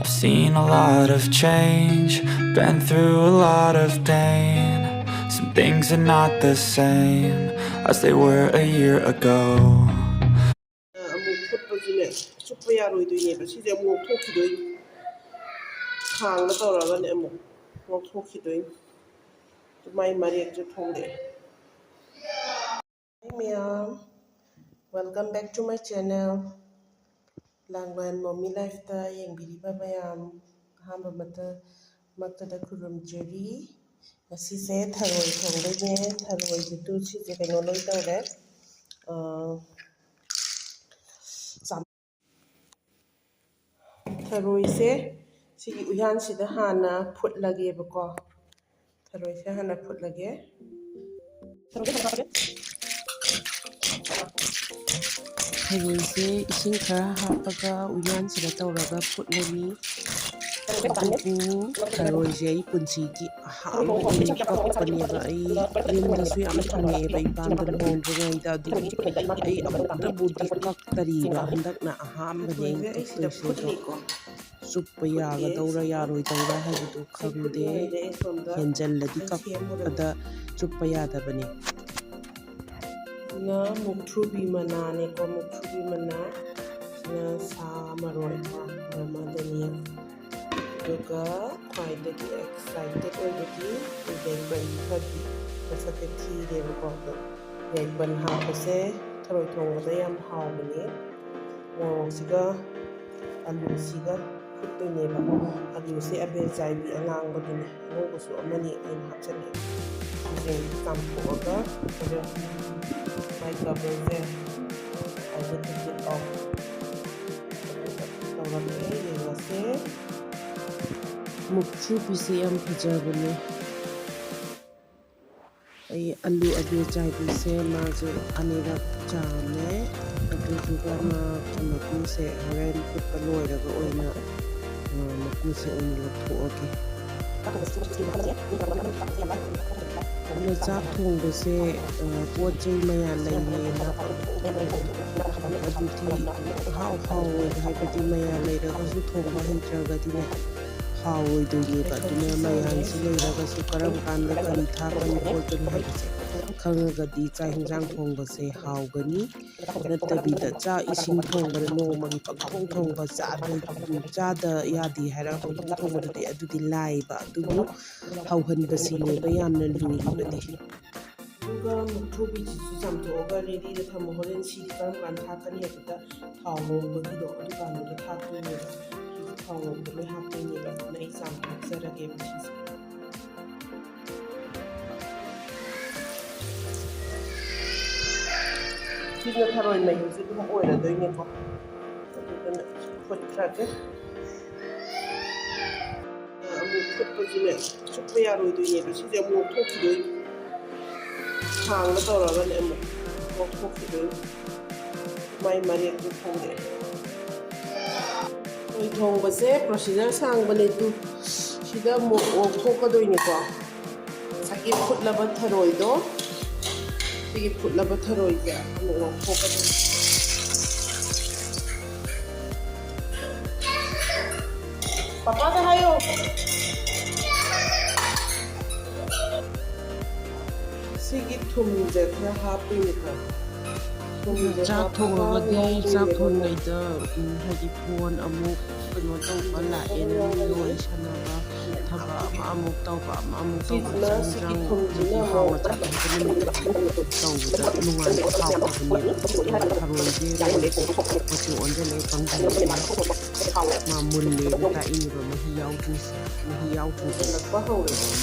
I've seen a lot of change, been through a lot of pain. Some things are not the same as they were a year ago. Welcome back to my channel. Langwan Mommy Life ta yang biriba mayam hamba mata da kurum jeri ngasi se tharoi thongba ne tharoi jitu si je kano loi tawre tharoi se sigi uyan sida hana phutlage bako tharoi se hana phutlage tharoi se ising khara hapaga uyan sida tawraga phutlani tharoi se ai punchigi ahamba kappaneba ai yumdasu yam thangeba ipamda luhondringaida adugi ai amukta budi kaktariba handakna ahamba ne suppa yagadawra yaroidawra haibadu khangde henjalladi kakpada suppa yadabani na mukthubi mana ne ko mukthubi mana na sa maroi ko ramadaniya duga khwaidagi excited oidagi yaiban khadi masake thi de ko yaiban ha pase tharoi thongba yam hawbani siga alu siga puttuneba alu se abe jaibi angangbaduni ngobusu amani ain hapchani sing kampoga my cover there I will take it off mukchu pisi am pijabani ai alu abe jaibi se maje anira chame adu juga ma maku se haren putpa loiraga oina maku se oina lothoage na chak thongba se pot jai maya laine na aduti how haibadi maya lairaga su thongba hintraga dine how doye ba dine maya si lairaga su karam kanda kari thakani poltani haibase khanga di cha hinjang thongba se hawgani natabida cha ising thongba no magi pakthong thongba cha da yadi hara thongba de adudi lai ba dubu hawhan basine ba yamna luri bani duga muthubi chi samthoga ready da thamu horen si kam kan thakani hata thawo bagi do adu kan da thakni ne thawo be hakni ne ba na exam sara ge bi Sino tharoi mai hu situ ma oira doi ne ko put krake amu put pa jine suppa yaro doi ne si je mu thokki doi hang la tawra ga ne mu thokki doi mai mari ku thongde oi thongba se procedure sang bane tu sida mu thokka doi ne ko saki put la ba tharoi do Sige put la ba tharoi ja amu thokka Papa ta hayo Sige thum je khra happy ni ka Chak thongba de chak thongai da haji phone amuk kano taw pala en loi sanaba thaba amuk taw pa amuk taw sige thum jina haw ta taw da nungai haw pa ni tharoi de pati onde le pangji ma mulle ta ini ba ma hiyaw tu ba haw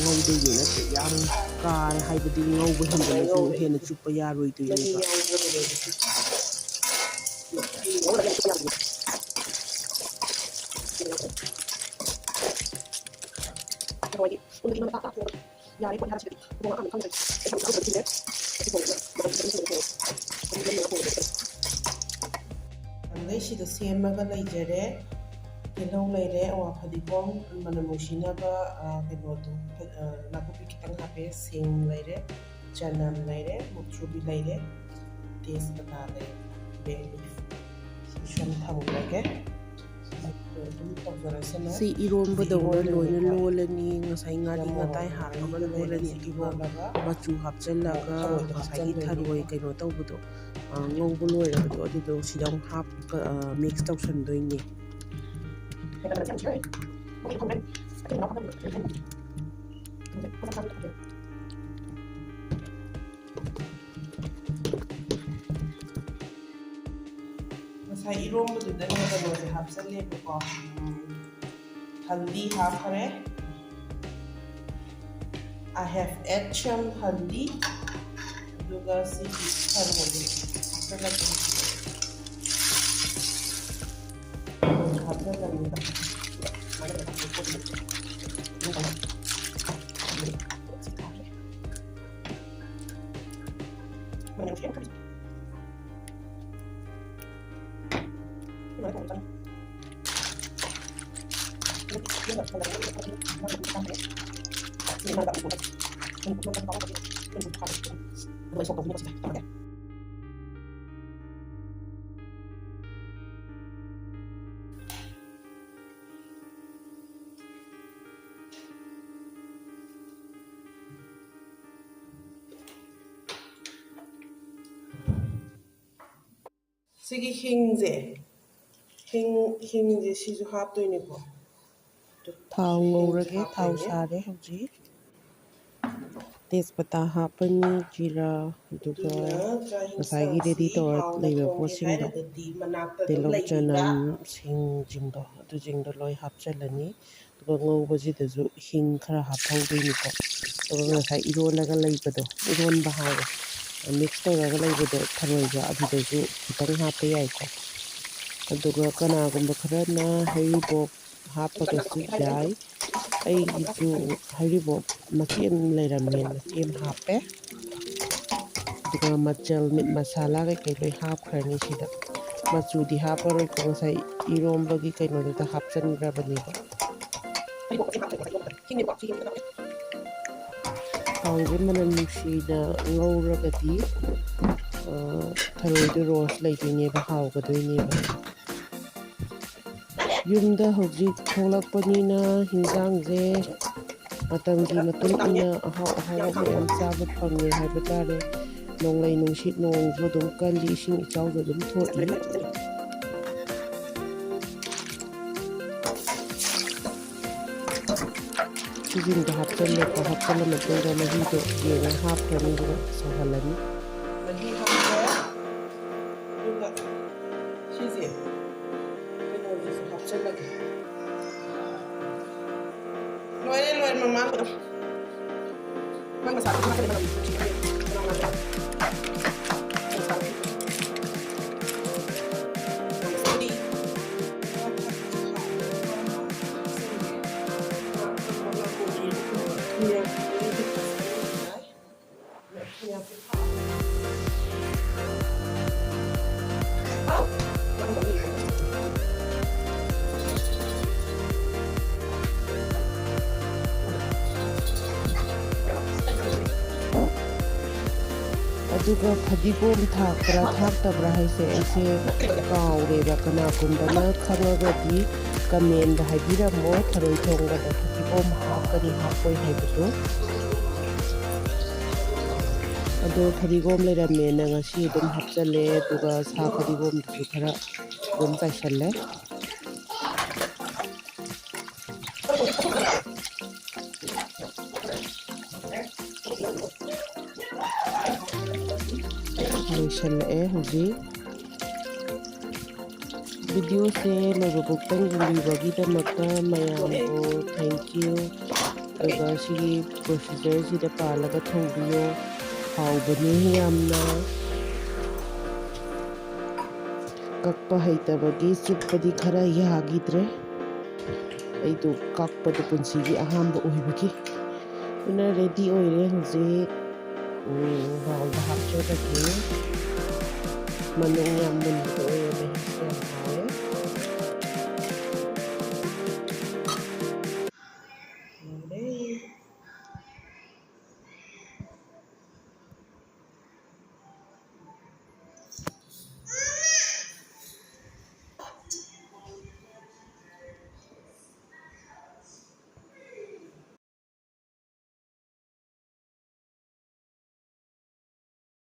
ngau de ye na te yang ka hai ba di ngau ba hin ba su he na chupa ya roi tu ye ba Sida semaga leijare hello leire awa phadibom manamusinaba kenodu nakupi kitang hape sing leire chanam leire mutrubi leire tespata leire bay leaf sham thamu lage si irombadawna loina lolani ngasai ngari ngatai happaga lolani aduga machu hapchallaga ngasai tharoi kaino tawbado ngawba loirabado adudo sida hap mix tawsandoine ngasai irombadudana kanose hapchallebako haldi hapkhare. I have add some haldi aduga si tharoi sigi hingje sisu hapdoineko thau ngorage thau sare hauji tejpata hapani jira aduga ngasai ready tor leiba posingdo telong chanam singjingdo adu jingdo loi hapchalani aduga ngobajidaju hing khara haphaudoiniko aduga ngasai irolaga leibado ironba hawe mix tawraga leibado tharoiga adudaju khitang happe yaiko aduga kanagumba kharana hairibok hapagasu yai aigisu hairibok machem leiramen machem happe aduga machal mit masala kai loi hapkhrani sida machudi haparoi ko ngasai irombagi kainodata hapchangrabaniba thauge manam nuksina ngauragadi tharoidu rose leidineba haugadoineba yumda hojik tholakpanina hinjangje matamgi matung ina ahau mayam chaba phange haiba tare nonglai nungsit nongjo dum kali ising ichawdo dum thoi sizin da hapchalle ko hapchalle matungda mahi do yenga hapkhani duga sohalani mahi hapcha duga size loire mama mang masak aduga phadigom thakra thaktabra haise ase kaureba kanagumbana khangagadi kamen da haibiramo tharoi thongba da phadigom hapkani hapoi haibatu ado phadigom leirame na ngasi dum hapchale aduga sa phadigom du khara dum chaisalle loishalle hoji video se loboktan gulibagi da makta mayambo thank you aduga sigi procedure sida palaga thongbiyo haubani yamna kakpa haitabagi chupadi khara yagidre aidu kakpa da punsigi ahamba ohibagi ina ready oire hoji baul da hapchodagi manung yam mun oire